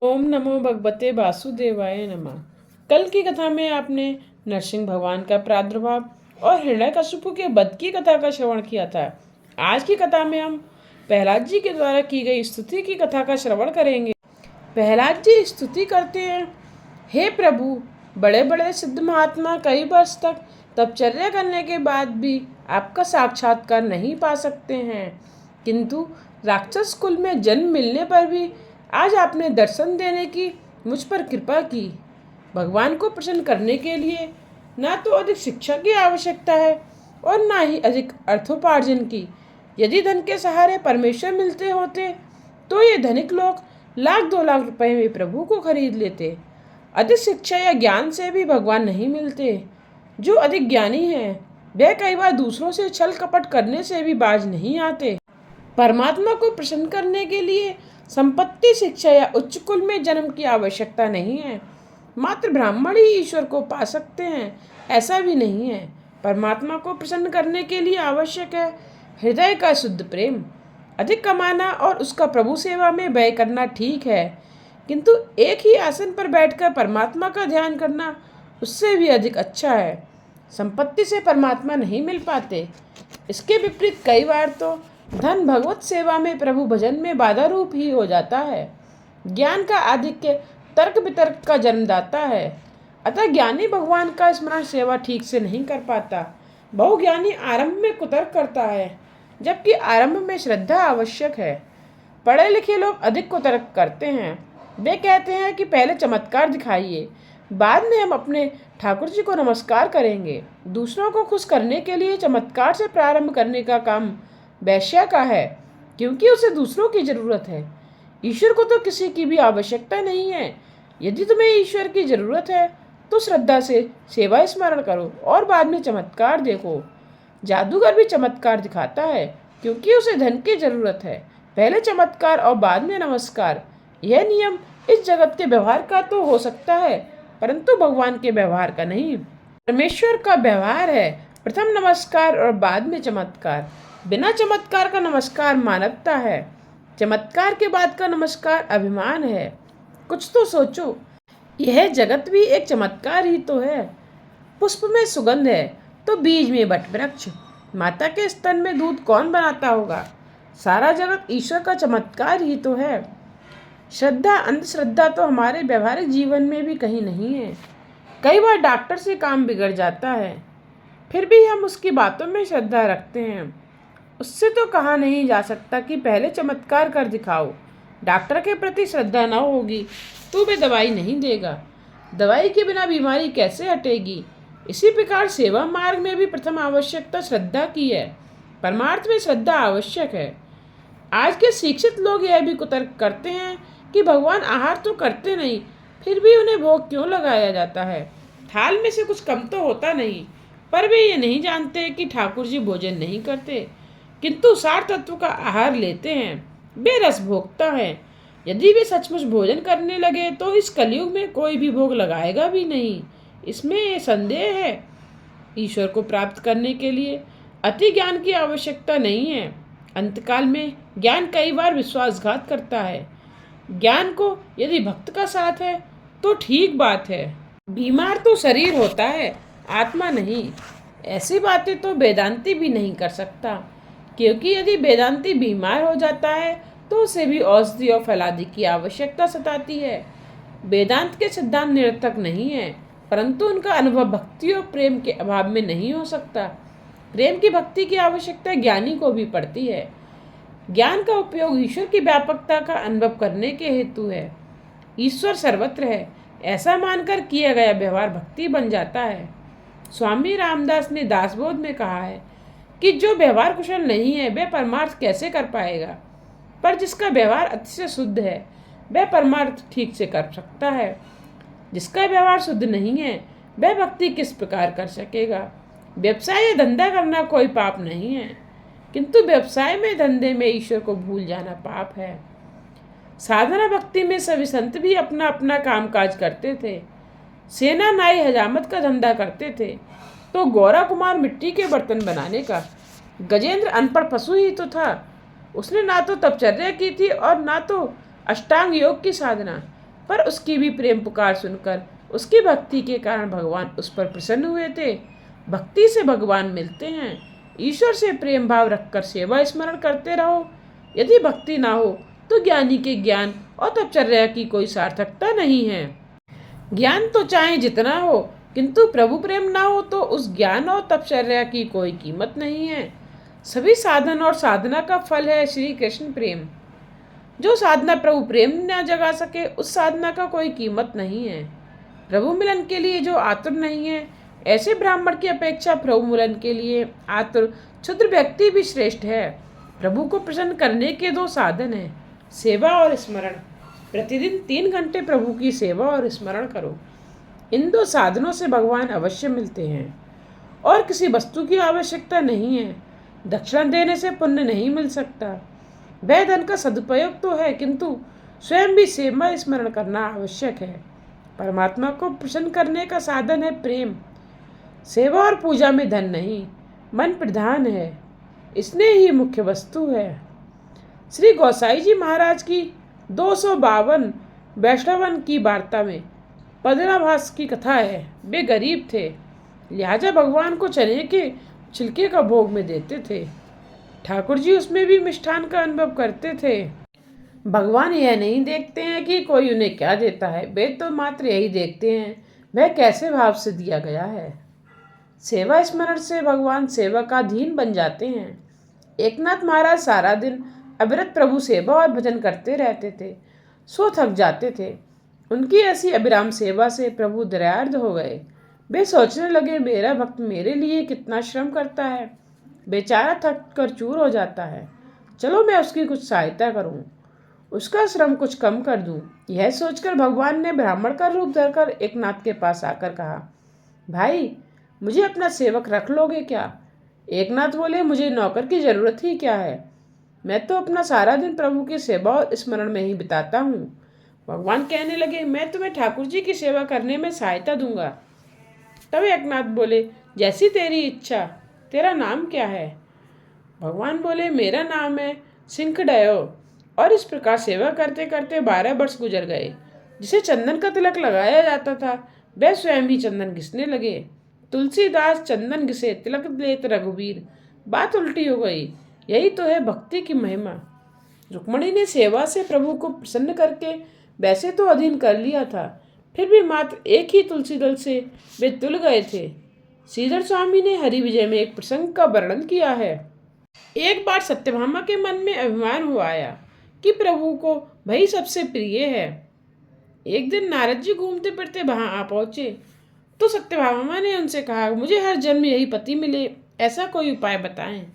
ओम नमो भगवते वासुदेवाय नमः। कल की कथा में आपने नरसिंह भगवान का प्रादुर्भाव और हिरण्यकशिपु के वध की कथा का श्रवण किया था। आज की कथा में हम प्रहलाद जी के द्वारा की गई स्तुति की कथा का श्रवण करेंगे। प्रहलाद जी स्तुति करते हैं, हे प्रभु, बड़े बड़े सिद्ध महात्मा कई वर्ष तक तपचर्या करने के बाद भी आपका साक्षात्कार नहीं पा सकते हैं, किंतु राक्षस कुल में जन्म मिलने पर भी आज आपने दर्शन देने की मुझ पर कृपा की। भगवान को प्रसन्न करने के लिए ना तो अधिक शिक्षा की आवश्यकता है और ना ही अधिक अर्थोपार्जन की। यदि धन के सहारे परमेश्वर मिलते होते तो ये धनिक लोग लाख 2 लाख रुपए में प्रभु को खरीद लेते। अधिक शिक्षा या ज्ञान से भी भगवान नहीं मिलते। जो अधिक ज्ञानी हैं वह कई बार दूसरों से छल कपट करने से भी बाज नहीं आते। परमात्मा को प्रसन्न करने के लिए संपत्ति, शिक्षा या उच्च कुल में जन्म की आवश्यकता नहीं है। मात्र ब्राह्मण ही ईश्वर को पा सकते हैं, ऐसा भी नहीं है। परमात्मा को प्रसन्न करने के लिए आवश्यक है हृदय का शुद्ध प्रेम। अधिक कमाना और उसका प्रभु सेवा में व्यय करना ठीक है, किंतु एक ही आसन पर बैठकर परमात्मा का ध्यान करना उससे भी अधिक अच्छा है। संपत्ति से परमात्मा नहीं मिल पाते। इसके विपरीत कई बार तो धन भगवत सेवा में, प्रभु भजन में बाधा रूप ही हो जाता है। ज्ञान का आधिक्य तर्क वितर्क का जन्मदाता है, अतः ज्ञानी भगवान का स्मरण सेवा ठीक से नहीं कर पाता। बहुज्ञानी आरंभ में कुतर्क करता है, जबकि आरंभ में श्रद्धा आवश्यक है। पढ़े लिखे लोग अधिक कुतर्क करते हैं। वे कहते हैं कि पहले चमत्कार दिखाइए, बाद में हम अपने ठाकुर जी को नमस्कार करेंगे। दूसरों को खुश करने के लिए चमत्कार से प्रारंभ करने का काम वैश्या का है, क्योंकि उसे दूसरों की जरूरत है। ईश्वर को तो किसी की भी आवश्यकता नहीं है। यदि तुम्हें ईश्वर की जरूरत है तो श्रद्धा से सेवा स्मरण करो और बाद में चमत्कार देखो। जादूगर भी चमत्कार दिखाता है, क्योंकि उसे धन की जरूरत है। पहले चमत्कार और बाद में नमस्कार, यह नियम इस जगत के व्यवहार का तो हो सकता है, परंतु भगवान के व्यवहार का नहीं। परमेश्वर का व्यवहार है प्रथम नमस्कार और बाद में चमत्कार। बिना चमत्कार का नमस्कार मानवता है, चमत्कार के बाद का नमस्कार अभिमान है। कुछ तो सोचो, यह जगत भी एक चमत्कार ही तो है। पुष्प में सुगंध है तो बीज में वट वृक्ष, माता के स्तन में दूध कौन बनाता होगा। सारा जगत ईश्वर का चमत्कार ही तो है। श्रद्धा, अंधश्रद्धा तो हमारे व्यवहारिक जीवन में भी कहीं नहीं है। कई बार डॉक्टर से काम बिगड़ जाता है, फिर भी हम उसकी बातों में श्रद्धा रखते हैं। उससे तो कहा नहीं जा सकता कि पहले चमत्कार कर दिखाओ। डॉक्टर के प्रति श्रद्धा न होगी तो वे दवाई नहीं देगा। दवाई के बिना बीमारी कैसे हटेगी। इसी प्रकार सेवा मार्ग में भी प्रथम आवश्यकता श्रद्धा की है। परमार्थ में श्रद्धा आवश्यक है। आज के शिक्षित लोग यह भी कुतर्क करते हैं कि भगवान आहार तो करते नहीं, फिर भी उन्हें भोग क्यों लगाया जाता है। थाल में से कुछ कम तो होता नहीं, पर वे ये नहीं जानते कि ठाकुर जी भोजन नहीं करते, किंतु सार तत्व का आहार लेते हैं। वे रस भोगता है। यदि वे सचमुच भोजन करने लगे तो इस कलयुग में कोई भी भोग लगाएगा भी नहीं, इसमें ये संदेह है। ईश्वर को प्राप्त करने के लिए अति ज्ञान की आवश्यकता नहीं है। अंतकाल में ज्ञान कई बार विश्वासघात करता है। ज्ञान को यदि भक्त का साथ है तो ठीक बात है। बीमार तो शरीर होता है, आत्मा नहीं। ऐसी बातें तो वेदांती भी नहीं कर सकता, क्योंकि यदि वेदांती बीमार हो जाता है तो उसे भी औषधि और फलादि की आवश्यकता सताती है। वेदांत के सिद्धांत निरर्थक नहीं है, परंतु उनका अनुभव भक्ति और प्रेम के अभाव में नहीं हो सकता। प्रेम की भक्ति की आवश्यकता ज्ञानी को भी पड़ती है। ज्ञान का उपयोग ईश्वर की व्यापकता का अनुभव करने के हेतु है। ईश्वर सर्वत्र है ऐसा मानकर किया गया व्यवहार भक्ति बन जाता है। स्वामी रामदास ने दासबोध में कहा है कि जो व्यवहार कुशल नहीं है वह परमार्थ कैसे कर पाएगा, पर जिसका व्यवहार अतिशय शुद्ध है वह परमार्थ ठीक से कर सकता है। जिसका व्यवहार शुद्ध नहीं है वह भक्ति किस प्रकार कर सकेगा। व्यवसाय या धंधा करना कोई पाप नहीं है, किंतु व्यवसाय में, धंधे में ईश्वर को भूल जाना पाप है। साधना भक्ति में सभी संत भी अपना अपना कामकाज करते थे। सेना नाई हजामत का धंधा करते थे, तो गौरा कुमार मिट्टी के बर्तन बनाने का। गजेंद्र अनपढ़ पशु ही तो था। उसने ना तो तपचर्या की थी और ना तो अष्टांग योग की साधना। पर उसकी भी प्रेम पुकार सुनकर उसकी भक्ति के कारण भगवान उस पर प्रसन्न हुए थे। भक्ति से भगवान मिलते हैं। ईश्वर से प्रेम भाव रखकर सेवा स्मरण करते रहो। यदि भक्ति ना हो तो ज्ञानी के ज्ञान और तपचर्या की कोई सार्थकता नहीं है। ज्ञान तो चाहे जितना हो, किंतु प्रभु प्रेम ना हो तो उस ज्ञान और तपचर्या की कोई कीमत नहीं है। सभी साधन और साधना का फल है श्री कृष्ण प्रेम। जो साधना प्रभु प्रेम न जगा सके, उस साधना का कोई कीमत नहीं है। प्रभु मिलन के लिए जो आतुर नहीं है, ऐसे ब्राह्मण की अपेक्षा प्रभु मिलन के लिए आतुर क्षुद्र व्यक्ति भी श्रेष्ठ है। प्रभु को प्रसन्न करने के दो साधन हैं, सेवा और स्मरण। प्रतिदिन 3 घंटे प्रभु की सेवा और स्मरण करो। इन दो साधनों से भगवान अवश्य मिलते हैं और किसी वस्तु की आवश्यकता नहीं है। दक्षिणा देने से पुण्य नहीं मिल सकता। वह धन का सदुपयोग तो है, किंतु स्वयं भी सेवा स्मरण करना आवश्यक है। परमात्मा को प्रसन्न करने का साधन है प्रेम। सेवा और पूजा में धन नहीं, मन प्रधान है, इसने ही मुख्य वस्तु है। श्री गोसाई जी महाराज की 252 वैष्णवन की वार्ता में पद्मनाभास की कथा है। वे गरीब थे, लिहाजा भगवान को चने के छिलके का भोग में देते थे। ठाकुर जी उसमें भी मिष्ठान का अनुभव करते थे। भगवान यह नहीं देखते हैं कि कोई उन्हें क्या देता है, वे तो मात्र यही देखते हैं वह कैसे भाव से दिया गया है। सेवा स्मरण से भगवान सेवा का अधीन बन जाते हैं। एकनाथ महाराज सारा दिन अविरत प्रभु सेवा और भजन करते रहते थे, सो थक जाते थे। उनकी ऐसी अविराम सेवा से प्रभु दयार्द हो गए। वे सोचने लगे, मेरा भक्त मेरे लिए कितना श्रम करता है, बेचारा थक कर चूर हो जाता है, चलो मैं उसकी कुछ सहायता करूं, उसका श्रम कुछ कम कर दूं। यह सोचकर भगवान ने ब्राह्मण का रूप धरकर एकनाथ के पास आकर कहा, भाई मुझे अपना सेवक रख लोगे क्या? एकनाथ बोले, मुझे नौकर की जरूरत ही क्या है, मैं तो अपना सारा दिन प्रभु की सेवा और स्मरण में ही बिताता हूँ। भगवान कहने लगे, मैं तुम्हें ठाकुर जी की सेवा करने में सहायता दूंगा। तब एकनाथ बोले, जैसी तेरी इच्छा, तेरा नाम क्या है? भगवान बोले, मेरा नाम है सिंखडयो। और इस प्रकार सेवा करते करते 12 वर्ष गुजर गए। जिसे चंदन का तिलक लगाया जाता था, वह स्वयं ही चंदन घिसने लगे। तुलसीदास चंदन घिसे तिलक लेत रघुवीर, बात उल्टी हो गई। यही तो है भक्ति की महिमा। रुक्मणी ने सेवा से प्रभु को प्रसन्न करके वैसे तो अधीन कर लिया था, फिर भी मात्र एक ही तुलसी दल से वे तुल गए थे। श्रीधर स्वामी ने हरि विजय में एक प्रसंग का वर्णन किया है। एक बार सत्यभामा के मन में अभिमान हो आया कि प्रभु को वही सबसे प्रिय है। एक दिन नारद जी घूमते फिरते वहां आ पहुंचे तो सत्यभामा ने उनसे कहा, मुझे हर जन्म यही पति मिले, ऐसा कोई उपाय बताएं।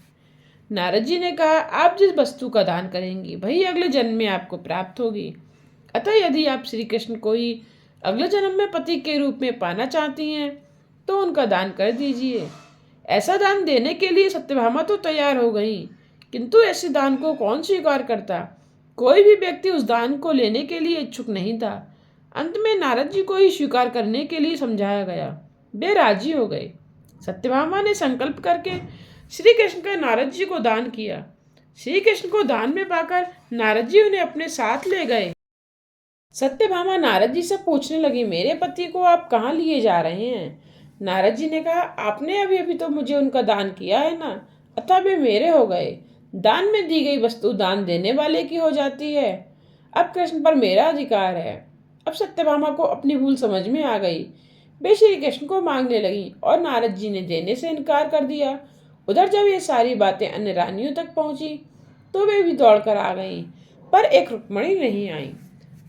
नारद जी ने कहा, आप जिस वस्तु का दान करेंगी वही अगले जन्म में आपको प्राप्त होगी। अतः यदि आप श्री कृष्ण को ही अगले जन्म में पति के रूप में पाना चाहती हैं तो उनका दान कर दीजिए। ऐसा दान देने के लिए सत्यभामा तो तैयार हो गई, किंतु ऐसे दान को कौन स्वीकार करता? कोई भी व्यक्ति उस दान को लेने के लिए इच्छुक नहीं था। अंत में नारद जी को ही स्वीकार करने के लिए समझाया गया। वे राजी हो गए। सत्यभामा ने संकल्प करके श्री कृष्ण का नारद जी को दान किया। श्री कृष्ण को दान में पाकर नारद जी उन्हें अपने साथ ले गए। सत्यभामा नारद जी से पूछने लगी, मेरे पति को आप कहाँ लिए जा रहे हैं? नारद जी ने कहा, आपने अभी अभी तो मुझे उनका दान किया है ना, अतः वे मेरे हो गए। दान में दी गई वस्तु दान देने वाले की हो जाती है। अब कृष्ण पर मेरा अधिकार है। अब सत्यभामा को अपनी भूल समझ में आ गई। वे श्री कृष्ण को मांगने लगी और नारद जी ने देने से इनकार कर दिया। उधर जब ये सारी बातें अन्य रानियों तक पहुंची तो वे भी दौड़कर आ गईं, पर एक रुक्मणी नहीं आई।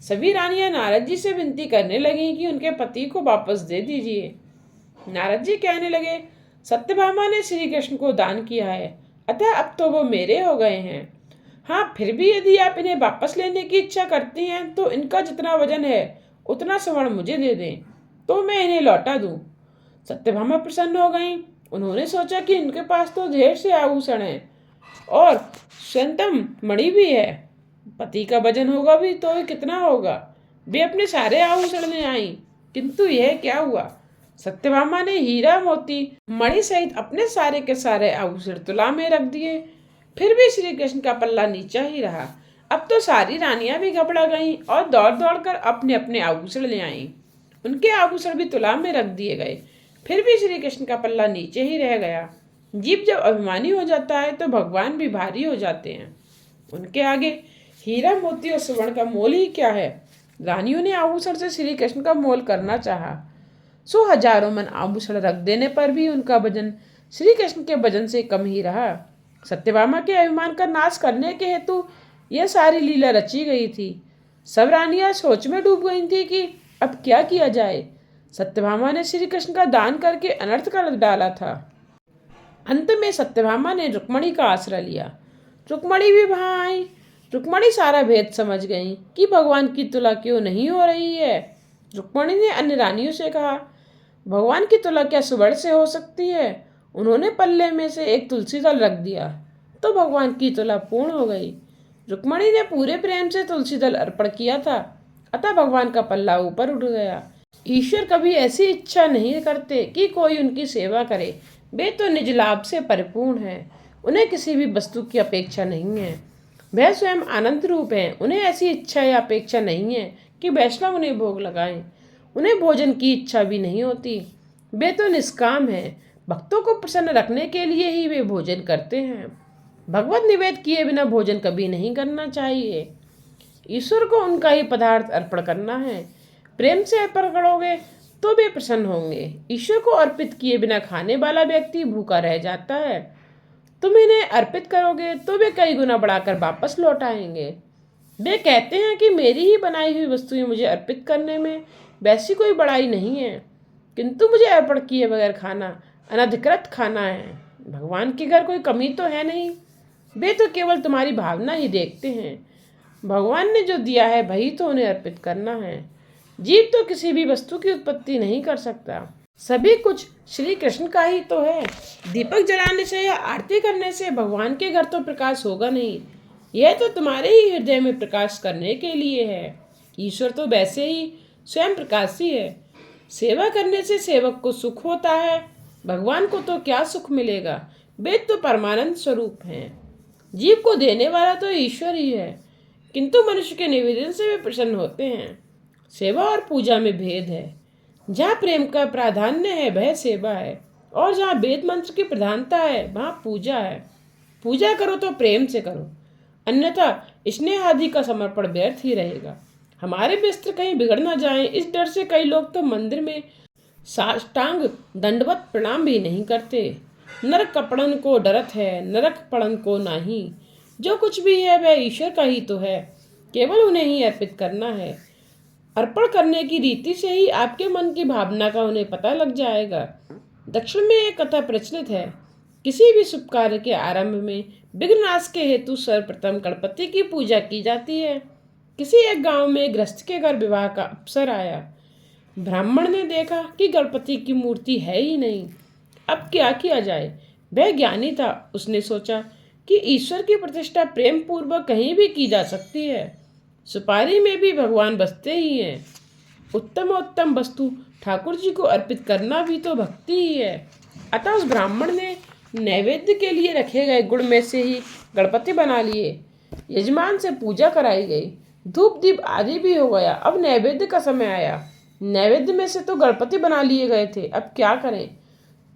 सभी रानियां नारद जी से विनती करने लगीं कि उनके पति को वापस दे दीजिए। नारद जी कहने लगे, सत्यभामा ने श्री कृष्ण को दान किया है, अतः अब तो वो मेरे हो गए हैं। हाँ, फिर भी यदि आप इन्हें वापस लेने की इच्छा करती हैं तो इनका जितना वजन है उतना स्वर्ण मुझे दे दें, तो मैं इन्हें लौटा दूं। सत्यभामा प्रसन्न हो गईं। उन्होंने सोचा कि इनके पास तो ढेर से आभूषण हैं और स्वयंतम मणि भी है, पति का वजन होगा भी तो कितना होगा। वे अपने सारे आभूषण ले आईं, किंतु यह क्या हुआ, सत्यभामा ने हीरा मोती मणि सहित अपने सारे के सारे आभूषण तुला में रख दिए। फिर भी श्री कृष्ण का पल्ला नीचा ही रहा। अब तो सारी रानियां भी घबरा गईं और दौड़ दौड़ कर अपने अपने आभूषण ले आईं। उनके आभूषण भी तुला में रख दिए गए। फिर भी श्री कृष्ण का पल्ला नीचे ही रह गया। जीव जब अभिमानी हो जाता है तो भगवान भी भारी हो जाते हैं। उनके आगे हीरा मोती और स्वर्ण का मोल ही क्या है। रानियों ने आभूषण से श्री कृष्ण का मोल करना चाहा। सो हजारों मन आभूषण रख देने पर भी उनका वजन श्री कृष्ण के वजन से कम ही रहा। सत्यभामा के अभिमान का नाश करने के हेतु यह सारी लीला रची गई थी। सब रानियां सोच में डूब गई थी कि अब क्या किया जाए। सत्यभामा ने श्री कृष्ण का दान करके अनर्थ कर डाला था। अंत में सत्यभामा ने रुक्मणी का आश्रय लिया। रुक्मणी भी वहां आई। रुक्मणी सारा भेद समझ गई कि भगवान की तुला क्यों नहीं हो रही है। रुक्मणी ने अन्य रानियों से कहा, भगवान की तुला क्या स्वर्ण से हो सकती है। उन्होंने पल्ले में से एक तुलसी दल रख दिया तो भगवान की तुला पूर्ण हो गई। रुक्मणी ने पूरे प्रेम से तुलसी दल अर्पण किया था, अतः भगवान का पल्ला ऊपर उठ गया। ईश्वर कभी ऐसी इच्छा नहीं करते कि कोई उनकी सेवा करे। वे तो निज लाभ से परिपूर्ण हैं। उन्हें किसी भी वस्तु की अपेक्षा नहीं है। वह स्वयं आनंद रूप हैं। उन्हें ऐसी इच्छा या अपेक्षा नहीं है कि वैष्णव उन्हें भोग लगाएं। उन्हें भोजन की इच्छा भी नहीं होती। वे तो निष्काम हैं। भक्तों को प्रसन्न रखने के लिए ही वे भोजन करते हैं। भगवत निवेद किए बिना भोजन कभी नहीं करना चाहिए। ईश्वर को उनका ही पदार्थ अर्पण करना है। प्रेम से अर्पण करोगे तो वे प्रसन्न होंगे। ईश्वर को अर्पित किए बिना खाने वाला व्यक्ति भूखा रह जाता है। तुम इन्हें अर्पित करोगे तो वे कई गुना बढ़ाकर वापस लौट आएंगे। वे कहते हैं कि मेरी ही बनाई हुई वस्तुएं मुझे अर्पित करने में वैसी कोई बड़ाई नहीं है, किंतु मुझे अर्पण किए बगैर खाना अनधिकृत खाना है। भगवान के घर कोई कमी तो है नहीं। वे तो केवल तुम्हारी भावना ही देखते हैं। भगवान ने जो दिया है वही तो उन्हें अर्पित करना है। जीव तो किसी भी वस्तु की उत्पत्ति नहीं कर सकता। सभी कुछ श्री कृष्ण का ही तो है। दीपक जलाने से या आरती करने से भगवान के घर तो प्रकाश होगा नहीं। यह तो तुम्हारे ही हृदय में प्रकाश करने के लिए है। ईश्वर तो वैसे ही स्वयं प्रकाशी है। सेवा करने से सेवक को सुख होता है। भगवान को तो क्या सुख मिलेगा। वे तो परमानंद स्वरूप हैं। जीव को देने वाला तो ईश्वर ही है, किंतु मनुष्य के निवेदन से वे प्रसन्न होते हैं। सेवा और पूजा में भेद है। जहाँ प्रेम का प्राधान्य है वह सेवा है, और जहाँ वेद मंत्र की प्रधानता है वहाँ पूजा है। पूजा करो तो प्रेम से करो, अन्यथा स्नेह आदि का समर्पण व्यर्थ ही रहेगा। हमारे वस्त्र कहीं बिगड़ ना जाएं, इस डर से कई लोग तो मंदिर में साष्टांग दंडवत प्रणाम भी नहीं करते। नरक कपड़न को डरत है, नरक पड़न को नाही। जो कुछ भी है वह ईश्वर का ही तो है, केवल उन्हें ही अर्पित करना है। अर्पण करने की रीति से ही आपके मन की भावना का उन्हें पता लग जाएगा। दक्षिण में एक कथा प्रचलित है। किसी भी शुभ कार्य के आरंभ में विघ्नाश के हेतु सर्वप्रथम गणपति की पूजा की जाती है। किसी एक गांव में गृहस्थ के घर विवाह का अवसर आया। ब्राह्मण ने देखा कि गणपति की मूर्ति है ही नहीं। अब क्या किया जाए। वह ज्ञानी था। उसने सोचा कि ईश्वर की प्रतिष्ठा प्रेम पूर्वक कहीं भी की जा सकती है। सुपारी में भी भगवान बसते ही हैं। उत्तमोत्तम वस्तु ठाकुर जी को अर्पित करना भी तो भक्ति ही है। अतः उस ब्राह्मण ने नैवेद्य के लिए रखे गए गुड़ में से ही गणपति बना लिए। यजमान से पूजा कराई गई, धूप दीप आदि भी हो गया। अब नैवेद्य का समय आया। नैवेद्य में से तो गणपति बना लिए गए थे। अब क्या करें।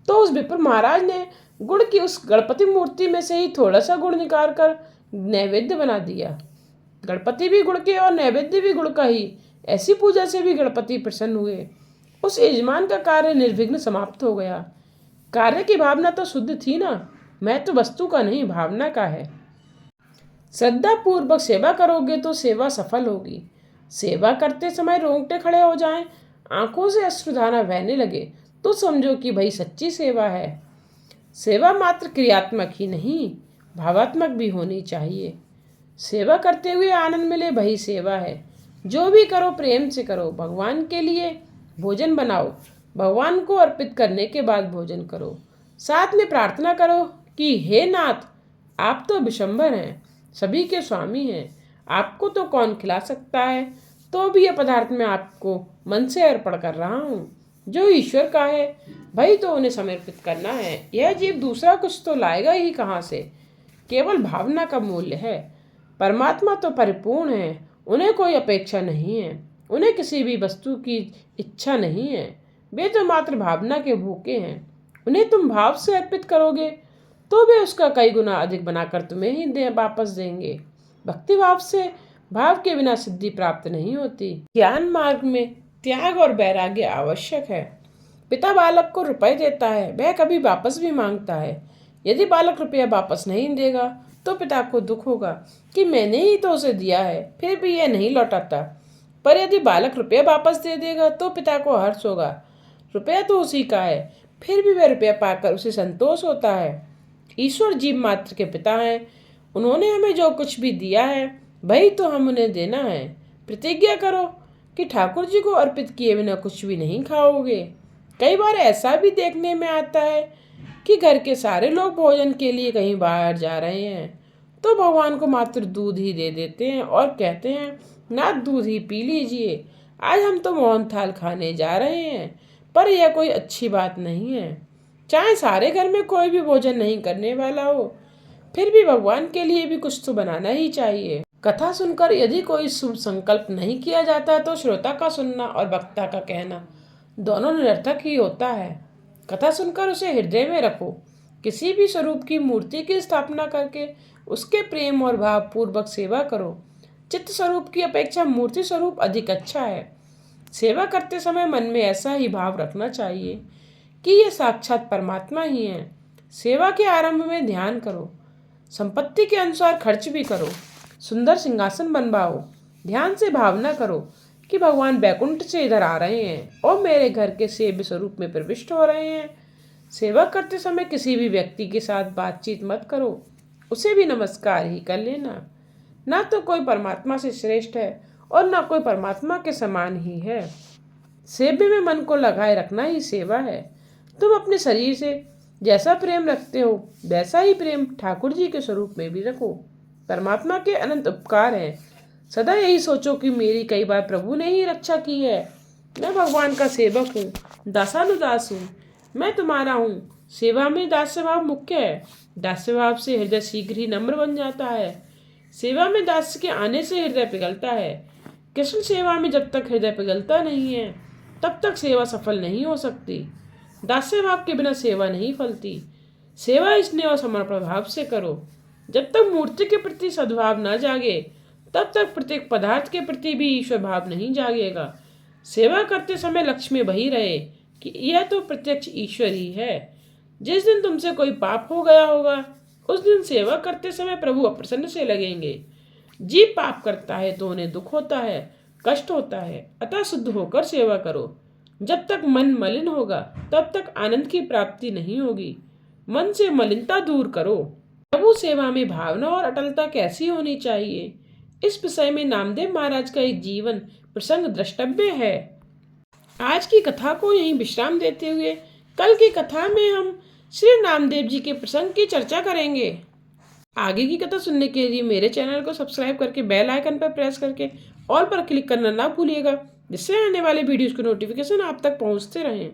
तो उस विप्र महाराज ने गुड़ की उस गणपति मूर्ति में से ही थोड़ा सा गुड़ निकाल कर नैवेद्य बना दिया। गणपति भी गुड़ के और नैवेद्य भी गुड़ का ही। ऐसी पूजा से भी गणपति प्रसन्न हुए। उस यजमान का कार्य निर्विघ्न समाप्त हो गया। कार्य की भावना तो शुद्ध थी ना। मैं तो वस्तु का नहीं, भावना का है। श्रद्धा पूर्वक सेवा करोगे तो सेवा सफल होगी। सेवा करते समय रोंगटे खड़े हो जाएं, आंखों से अश्रुधारा बहने लगे तो समझो कि भाई सच्ची सेवा है। सेवा मात्र क्रियात्मक ही नहीं, भावात्मक भी होनी चाहिए। सेवा करते हुए आनंद मिले वही सेवा है। जो भी करो प्रेम से करो। भगवान के लिए भोजन बनाओ, भगवान को अर्पित करने के बाद भोजन करो। साथ में प्रार्थना करो कि हे नाथ, आप तो विशंबर हैं, सभी के स्वामी हैं। आपको तो कौन खिला सकता है, तो भी यह पदार्थ मैं आपको मन से अर्पण कर रहा हूँ। जो ईश्वर का है भाई तो उन्हें समर्पित करना है। यह जीव दूसरा कुछ तो लाएगा ही कहाँ से। केवल भावना का मूल्य है। परमात्मा तो परिपूर्ण है, उन्हें कोई अपेक्षा नहीं है, उन्हें किसी भी वस्तु की इच्छा नहीं है। वे तो मात्र भावना के भूखे हैं। उन्हें तुम भाव से अर्पित करोगे तो वे उसका कई गुना अधिक बनाकर तुम्हें ही वापस देंगे। भक्ति भाव से भाव के बिना सिद्धि प्राप्त नहीं होती। ज्ञान मार्ग में त्याग और वैराग्य आवश्यक है। पिता बालक को रुपए देता है, वह कभी वापस भी मांगता है। यदि बालक रुपया वापस नहीं देगा तो पिता को दुख होगा कि मैंने ही तो उसे दिया है, फिर भी यह नहीं लौटाता। पर यदि बालक रुपया वापस दे देगा तो पिता को हर्ष होगा। रुपया तो उसी का है, फिर भी वह रुपया पाकर उसे संतोष होता है। ईश्वर जीव मात्र के पिता हैं। उन्होंने हमें जो कुछ भी दिया है वही तो हम उन्हें देना है। प्रतिज्ञा करो कि ठाकुर जी को अर्पित किए बिना कुछ भी नहीं खाओगे। कई बार ऐसा भी देखने में आता है कि घर के सारे लोग भोजन के लिए कहीं बाहर जा रहे हैं तो भगवान को मात्र दूध ही दे देते हैं और कहते हैं ना, दूध ही पी लीजिए, आज हम तो मोहन थाल खाने जा रहे हैं। पर यह कोई अच्छी बात नहीं है। चाहे सारे घर में कोई भी भोजन नहीं करने वाला हो, फिर भी भगवान के लिए भी कुछ तो बनाना ही चाहिए। कथा सुनकर यदि कोई शुभ संकल्प नहीं किया जाता तो श्रोता का सुनना और वक्ता का कहना दोनों निरर्थक ही होता है। कथा सुनकर उसे हृदय में रखो। किसी भी स्वरूप की मूर्ति की स्थापना करके उसके प्रेम और भाव पूर्वक सेवा करो। चित्त स्वरूप की अपेक्षा मूर्ति स्वरूप अधिक अच्छा है। सेवा करते समय मन में ऐसा ही भाव रखना चाहिए कि ये साक्षात परमात्मा ही है। सेवा के आरंभ में ध्यान करो, संपत्ति के अनुसार खर्च भी करो, सुंदर सिंहासन बनवाओ। ध्यान से भावना करो कि भगवान बैकुंठ से इधर आ रहे हैं और मेरे घर के सेव्य स्वरूप में प्रविष्ट हो रहे हैं। सेवा करते समय किसी भी व्यक्ति के साथ बातचीत मत करो, उसे भी नमस्कार ही कर लेना। ना तो कोई परमात्मा से श्रेष्ठ है और ना कोई परमात्मा के समान ही है। सेव्य में मन को लगाए रखना ही सेवा है। तुम अपने शरीर से जैसा प्रेम रखते हो वैसा ही प्रेम ठाकुर जी के स्वरूप में भी रखो। परमात्मा के अनंत उपकार हैं। सदा यही सोचो कि मेरी कई बार प्रभु ने ही रक्षा की है। मैं भगवान का सेवक हूँ, दासानुदास हूँ, मैं तुम्हारा हूँ। सेवा में दास्य भाव मुख्य है। दास्य भाव से हृदय शीघ्र ही नम्र बन जाता है। सेवा में दास्य के आने से हृदय पिघलता है। कृष्ण सेवा में जब तक हृदय पिघलता नहीं है तब तक सेवा सफल नहीं हो सकती। दास्य भाव के बिना सेवा नहीं फलती। सेवा स्नेह और समर्पण भाव से करो। जब तक मूर्ति के प्रति सद्भाव न जागे तब तक प्रत्येक पदार्थ के प्रति भी ईश्वर भाव नहीं जागेगा। सेवा करते समय लक्ष्य में वही रहे कि यह तो प्रत्यक्ष ईश्वर ही है। जिस दिन तुमसे कोई पाप हो गया होगा उस दिन सेवा करते समय प्रभु अप्रसन्न से लगेंगे। जीव पाप करता है तो उन्हें दुख होता है, कष्ट होता है। अतः शुद्ध होकर सेवा करो। जब तक मन मलिन होगा तब तक आनंद की प्राप्ति नहीं होगी। मन से मलिनता दूर करो। प्रभु सेवा में भावना और अटलता कैसी होनी चाहिए, इस विषय में नामदेव महाराज का एक जीवन प्रसंग द्रष्टव्य है। आज की कथा को यहीं विश्राम देते हुए कल की कथा में हम श्री नामदेव जी के प्रसंग की चर्चा करेंगे। आगे की कथा सुनने के लिए मेरे चैनल को सब्सक्राइब करके बेल आइकन पर प्रेस करके ऑल पर क्लिक करना ना भूलिएगा, जिससे आने वाले वीडियोस के नोटिफिकेशन आप तक पहुंचते रहें।